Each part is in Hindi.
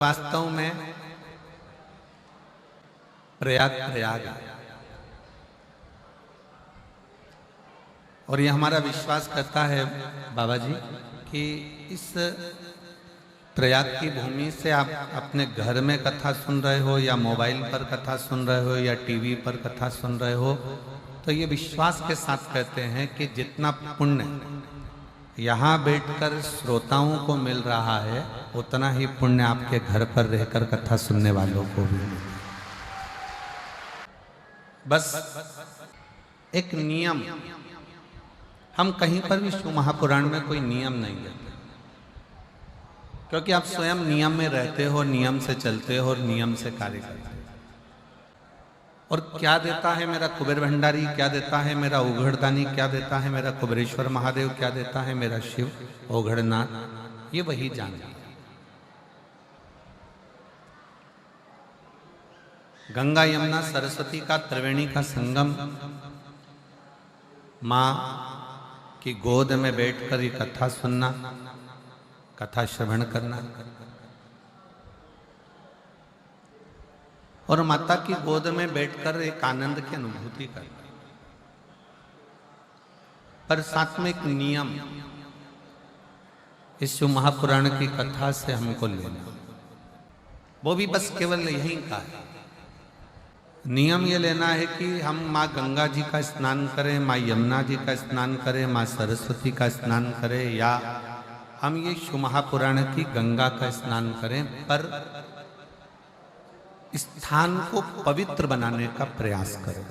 वास्तव में प्रयाग प्रयाग और ये हमारा विश्वास करता है बाबा जी कि इस प्रयाग की भूमि से आप अपने घर में कथा सुन रहे हो या मोबाइल पर कथा सुन रहे हो या टीवी पर कथा सुन रहे हो, तो ये विश्वास के साथ कहते हैं कि जितना पुण्य यहाँ बैठकर श्रोताओं को मिल रहा है उतना ही पुण्य आपके घर पर रहकर कथा सुनने वालों को भी मिले। बस एक नियम, हम कहीं पर भी शिव महापुराण में कोई नियम नहीं देते, क्योंकि आप स्वयं नियम में रहते हो, नियम से चलते हो और नियम से कार्य करते हो। और क्या देता है मेरा कुबेर भंडारी, क्या देता है मेरा उघड़दानी, क्या देता है मेरा कुबेरेश्वर महादेव, क्या देता है मेरा शिव ओघड़नाथ, ये वही जानता है। गंगा यमुना सरस्वती का त्रिवेणी का संगम, माँ की गोद में बैठकर ये कथा सुनना, कथा श्रवण करना और माता की गोद में बैठकर एक आनंद की अनुभूति करना, पर साथ में एक नियम इस शिव महापुराण की कथा से हमको लेना, वो भी बस केवल यही का है। नियम ये लेना है कि हम माँ गंगा जी का स्नान करें, माँ यमुना जी का स्नान करें, माँ सरस्वती का स्नान करें, या हम ये शिव महापुराण की गंगा का स्नान करें, पर स्थान को पवित्र बनाने का प्रयास करें।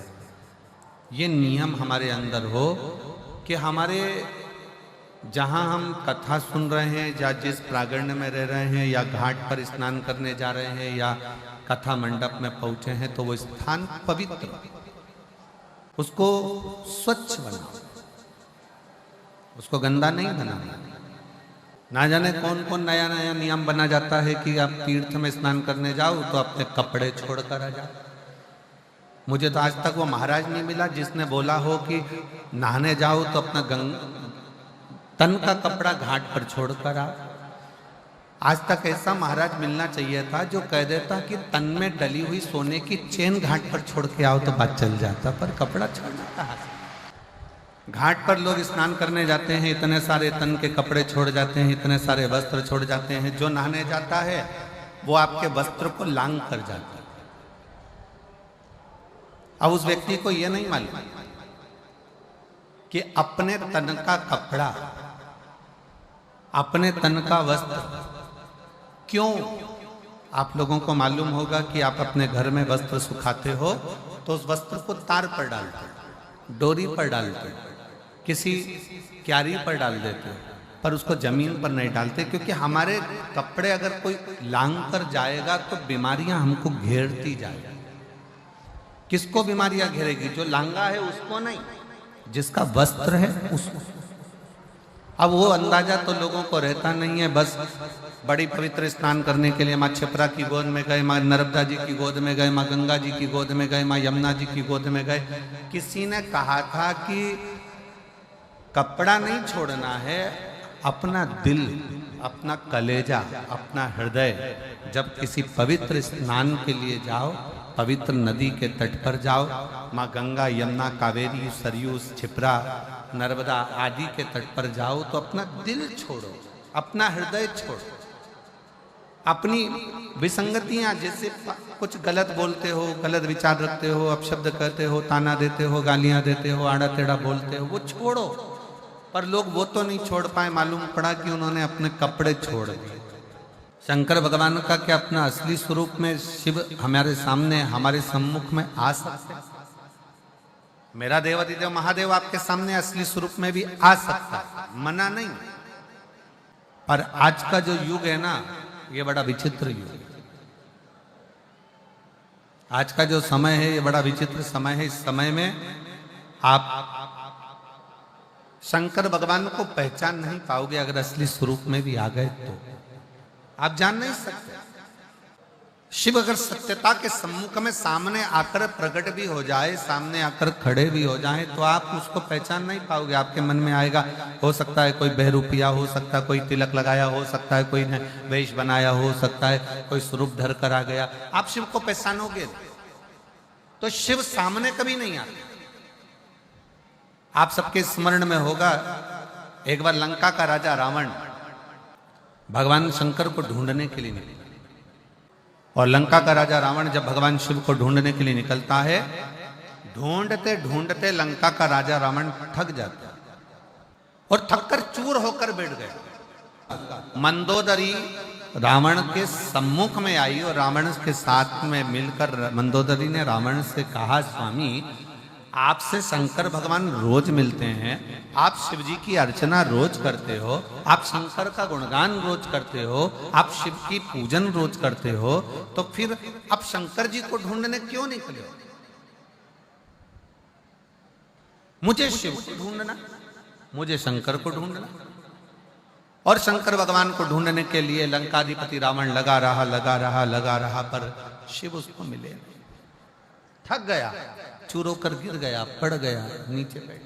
ये नियम हमारे अंदर हो कि हमारे जहाँ हम कथा सुन रहे हैं या जिस प्रांगण में रह रहे हैं या घाट पर स्नान करने जा रहे हैं या कथा मंडप में पहुंचे हैं, तो वो स्थान पवित्र, उसको स्वच्छ बनाओ, उसको गंदा नहीं बनाना। ना जाने कौन कौन नया नया नियम बना जाता है कि आप तीर्थ में स्नान करने जाओ तो अपने कपड़े छोड़कर आ जाओ। मुझे तो आज तक वो महाराज नहीं मिला जिसने बोला हो कि नहाने जाओ तो अपना तन का कपड़ा घाट पर छोड़कर आओ। आज तक ऐसा महाराज मिलना चाहिए था जो कह देता कि तन में डली हुई सोने की चेन घाट पर छोड़ के आओ तो बात चल जाता, पर कपड़ा छोड़ना कहाँ से। घाट पर लोग स्नान करने जाते हैं, इतने सारे तन के कपड़े छोड़ जाते हैं, इतने सारे वस्त्र छोड़ जाते हैं। जो नहाने जाता है वो आपके वस्त्र को लांग कर जाता है। अब उस व्यक्ति को यह नहीं मालूम कि अपने तन का कपड़ा, अपने तन का वस्त्र क्यों। आप लोगों को मालूम होगा कि आप अपने घर में वस्त्र सुखाते हो तो उस वस्त्र को तार पर डालते हो, डोरी पर डालते हो, किसी क्यारी पर डाल देते हो, पर उसको जमीन पर नहीं डालते, क्योंकि हमारे कपड़े अगर कोई लांग कर जाएगा तो बीमारियां हमको घेरती जाएगी। किसको बीमारियां घेरेगी? जो लांगा है उसको नहीं, जिसका वस्त्र है उसको। अब वो अंदाजा तो लोगों को रहता नहीं है। बस बड़ी पवित्र स्नान करने के लिए माँ छिपरा की गोद में गए, माँ नर्मदा जी की गोद में गए, माँ गंगा जी की गोद में गए, माँ यमुना जी की गोद में गए। किसी ने कहा था कि कपड़ा नहीं छोड़ना है, अपना दिल, अपना कलेजा, अपना हृदय। जब किसी पवित्र स्नान के लिए जाओ, पवित्र नदी के तट पर जाओ, माँ गंगा यमुना कावेरी सरयू छिपरा नर्मदा आदि के तट पर जाओ, तो अपना दिल छोड़ो, अपना हृदय छोड़ो, अपनी विसंगतियां, जैसे कुछ गलत बोलते हो, गलत विचार रखते हो, अपशब्द कहते हो, ताना देते हो, गालियां देते हो, आड़ा टेढ़ा बोलते हो, वो छोड़ो। पर लोग वो तो नहीं छोड़ पाए। मालूम पड़ा कि उन्होंने अपने कपड़े छोड़ दिए। शंकर भगवान का क्या अपना असली स्वरूप में शिव हमारे सामने, हमारे सम्मुख में आ सकते? मेरा देवाधिदेव महादेव आपके सामने असली स्वरूप में भी आ सकता है, मना नहीं। पर आज का जो युग है ना, ये बड़ा विचित्र युग है। आज का जो समय है ये बड़ा विचित्र समय है। इस समय में आप शंकर भगवान को पहचान नहीं पाओगे। अगर असली स्वरूप में भी आ गए तो आप जान नहीं सकते। शिव अगर सत्यता के सम्मुख में सामने आकर प्रकट भी हो जाए, सामने आकर खड़े भी हो जाए, तो आप उसको पहचान नहीं पाओगे। आपके मन में आएगा, हो सकता है कोई बहरूपिया, हो सकता है कोई तिलक लगाया, हो सकता है कोई ने वेश बनाया, हो सकता है कोई स्वरूप धर कर आ गया, आप शिव को पहचानोगे तो शिव सामने कभी नहीं आते। आप सबके स्मरण में होगा, एक बार लंका का राजा रावण भगवान शंकर को ढूंढने के लिए निकला, और लंका का राजा रावण जब भगवान शिव को ढूंढने के लिए निकलता है, ढूंढते ढूंढते लंका का राजा रावण थक जाता है और थककर चूर होकर बैठ गया। मंदोदरी रावण के सम्मुख में आई और रावण के साथ में मिलकर मंदोदरी ने रावण से कहा, स्वामी आपसे शंकर भगवान रोज मिलते हैं, आप शिव जी की अर्चना रोज करते हो, आप शंकर का गुणगान रोज करते हो, आप शिव की पूजन रोज करते हो, तो फिर आप शंकर जी को ढूंढने क्यों निकले हो? मुझे शिव को ढूंढना, मुझे शंकर को ढूंढना। और शंकर भगवान को ढूंढने के लिए लंकाधिपति रावण लगा रहा, पर शिव उसको मिले नहीं। थक गया, चूर कर गिर गया, पड़ गया, नीचे बैठ।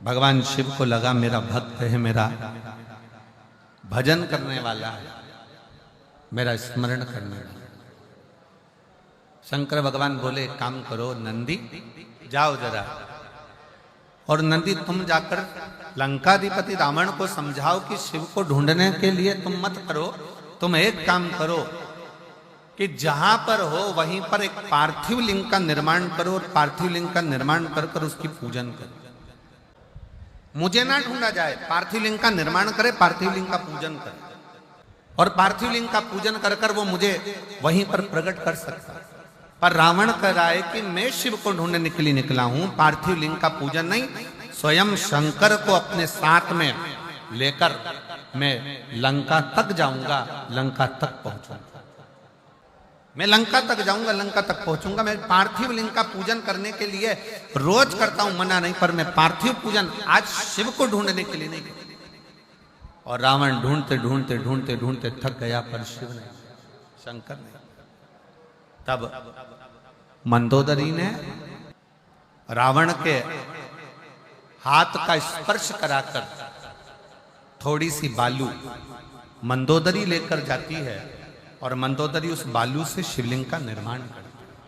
भगवान शिव को लगा मेरा भक्त है, मेरा भजन करने वाला है, मेरा स्मरण करने वाला। शंकर भगवान बोले, काम करो नंदी, जाओ जरा, और नंदी तुम जाकर लंकाधिपति रावण को समझाओ कि शिव को ढूंढने के लिए तुम मत करो, तुम एक काम करो कि जहां पर हो वहीं पर एक पार्थिव लिंग का निर्माण करो, और पार्थिव लिंग का निर्माण कर कर उसकी पूजन करो। मुझे ना ढूंढा जाए, पार्थिव लिंग का निर्माण करे, पार्थिव लिंग का पूजन करे, और पार्थिव लिंग का पूजन कर कर वो मुझे वहीं पर प्रकट कर सकता। पर रावण कह रहा है कि मैं शिव को ढूंढने के लिए निकला हूं, पार्थिव लिंग का पूजन नहीं, स्वयं शंकर को अपने साथ में लेकर मैं लंका तक जाऊंगा, लंका तक पहुंचूंगा, मैं लंका तक जाऊंगा, लंका तक पहुंचूंगा। मैं पार्थिव लिंग का पूजन करने के लिए रोज करता हूं, मना नहीं, पर मैं पार्थिव पूजन आज शिव को ढूंढने के लिए नहीं करता। और रावण ढूंढते ढूंढते ढूंढते ढूंढते थक गया, पर शिव नहीं, शंकर नहीं। तब मंदोदरी ने रावण के हाथ का स्पर्श कराकर थोड़ी सी बालू मंदोदरी लेकर जाती है, और मंदोदरी उस बालू से शिवलिंग का निर्माण करती है।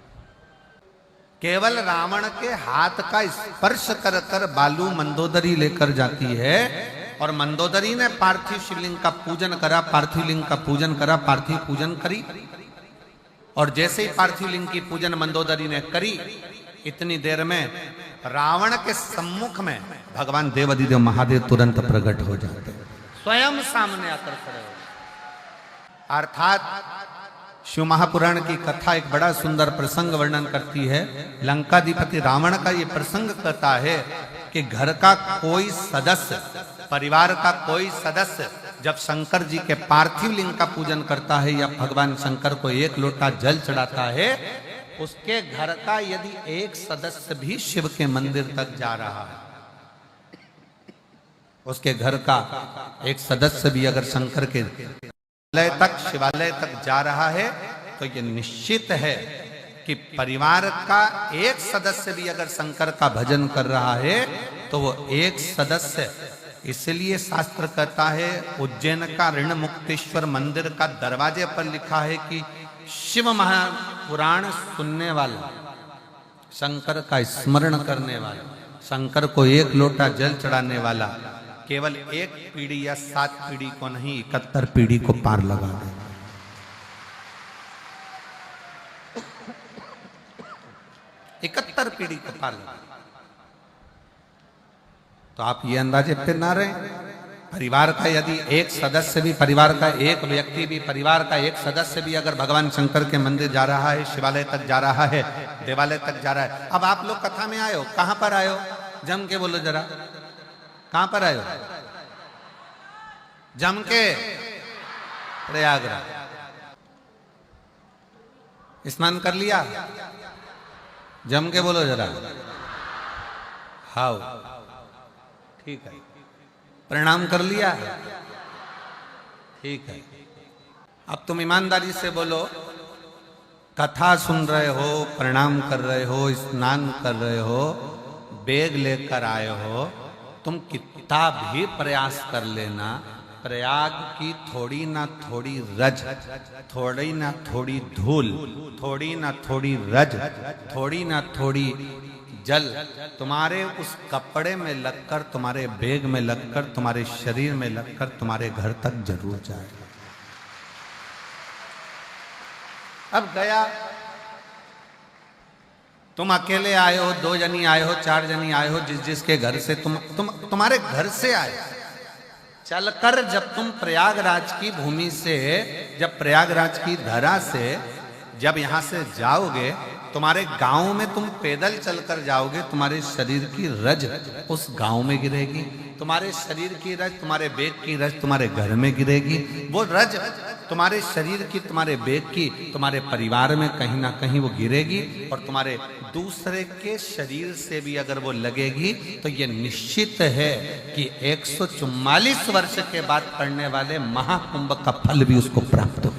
केवल रावण के हाथ का स्पर्श कर कर बालू मंदोदरी लेकर जाती है, और मंदोदरी ने पार्थिव शिवलिंग का पूजन करा, पार्थिव लिंग का पूजन करा, पार्थिव पूजन करी। और जैसे ही पार्थिव लिंग की पूजन मंदोदरी ने करी, इतनी देर में रावण के सम्मुख में भगवान देवाधिदेव महादेव तुरंत प्रकट हो जाते, स्वयं सामने आकर खड़े हो। अर्थात शिव महापुराण की कथा एक बड़ा सुंदर प्रसंग वर्णन करती है। लंकाधिपति रावण का ये प्रसंग कहता है कि घर का कोई सदस्य, परिवार का कोई सदस्य जब शंकर जी के पार्थिव लिंग का पूजन करता है या भगवान शंकर को एक लोटा जल चढ़ाता है, उसके घर का यदि एक सदस्य भी शिव के मंदिर तक जा रहा है, उसके घर का एक सदस्य भी अगर शंकर के शिवालय तक जा रहा है, तो ये निश्चित है कि परिवार का एक सदस्य भी अगर शंकर का भजन कर रहा है, तो वो एक सदस्य, इसलिए शास्त्र कहता है, उज्जैन का ऋण मुक्तेश्वर मंदिर का दरवाजे पर लिखा है कि शिव महापुराण सुनने वाला, शंकर का स्मरण करने वाला, शंकर को एक लोटा जल चढ़ाने वाला केवल एक पीढ़ी या 7 पीढ़ी को नहीं, 71 पीढ़ी को पार लगा दे। 71 पीढ़ी को पार लगा। तो आप ये अंदाजे पे ना रहे, परिवार का यदि एक सदस्य भी, परिवार का एक व्यक्ति भी, परिवार का एक सदस्य भी अगर भगवान शंकर के मंदिर जा रहा है, शिवालय तक जा रहा है, देवालय तक जा रहा है। अब आप लोग कथा में आए हो, कहां पर आए हो? जम के बोलो जरा, कहां पर आए हो? जम के प्रयागराज। स्नान कर लिया? जम के बोलो जरा। हाउ, ठीक है। प्रणाम कर लिया? ठीक है। अब तुम ईमानदारी से बोलो, कथा सुन रहे हो, प्रणाम कर रहे हो, स्नान कर रहे हो, बैग लेकर आए हो, तुम कितना भी प्रयास कर लेना, प्रयाग की थोड़ी ना थोड़ी रज, थोड़ी ना थोड़ी धूल, थोड़ी ना थोड़ी रज, थोड़ी ना थोड़ी जल तुम्हारे उस कपड़े में लगकर, तुम्हारे बैग में लगकर, तुम्हारे शरीर में लगकर तुम्हारे घर तक जरूर जाएगा। अब गया, तुम अकेले आए हो, 2 जनी आए हो, 4 जनी आए हो, जिसके घर से तुम्हारे घर से आए, चलकर जब तुम प्रयागराज की भूमि से, जब प्रयागराज की धरा से जब यहां से जाओगे, तुम्हारे गांव में तुम पैदल चलकर जाओगे, तुम्हारे शरीर की रज उस गांव में गिरेगी, तुम्हारे शरीर की रज, तुम्हारे बैग की रज तुम्हारे घर में गिरेगी, वो रज तुम्हारे शरीर की, तुम्हारे बैग की, तुम्हारे परिवार में कहीं ना कहीं वो गिरेगी, और तुम्हारे दूसरे के शरीर से भी अगर वो लगेगी तो ये निश्चित है कि 144 वर्ष के बाद पड़ने वाले महाकुंभ का फल भी उसको प्राप्त हो।